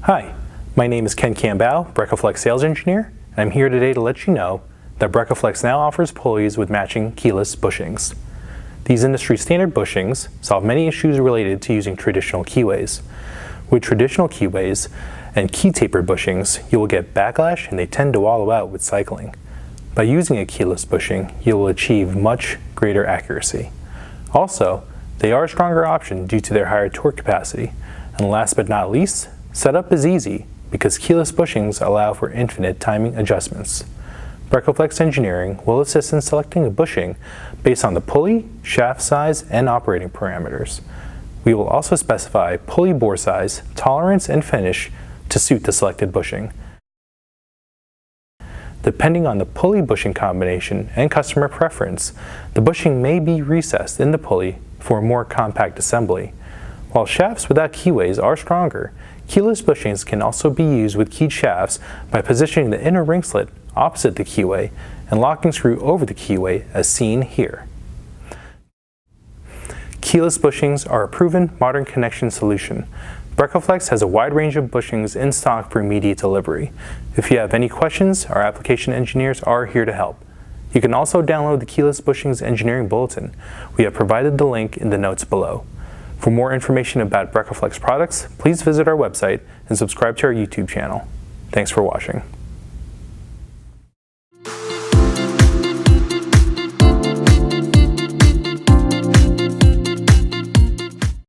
Hi, my name is Ken Campbell, BRECOflex Sales Engineer, and I'm here today to let you know that BRECOflex now offers pulleys with matching keyless bushings. These industry standard bushings solve many issues related to using traditional keyways. With traditional keyways and key tapered bushings, you will get backlash and they tend to wallow out with cycling. By using a keyless bushing, you will achieve much greater accuracy. Also, they are a stronger option due to their higher torque capacity. And last but not least, setup is easy because keyless bushings allow for infinite timing adjustments. BRECOflex Engineering will assist in selecting a bushing based on the pulley, shaft size, and operating parameters. We will also specify pulley bore size, tolerance, and finish to suit the selected bushing. Depending on the pulley bushing combination and customer preference, the bushing may be recessed in the pulley for a more compact assembly. While shafts without keyways are stronger, keyless bushings can also be used with keyed shafts by positioning the inner ring slit opposite the keyway and locking screw over the keyway as seen here. Keyless bushings are a proven modern connection solution. BRECOflex has a wide range of bushings in stock for immediate delivery. If you have any questions, our application engineers are here to help. You can also download the Keyless Bushings Engineering Bulletin. We have provided the link in the notes below. For more information about BRECOflex products, please visit our website and subscribe to our YouTube channel. Thanks for watching.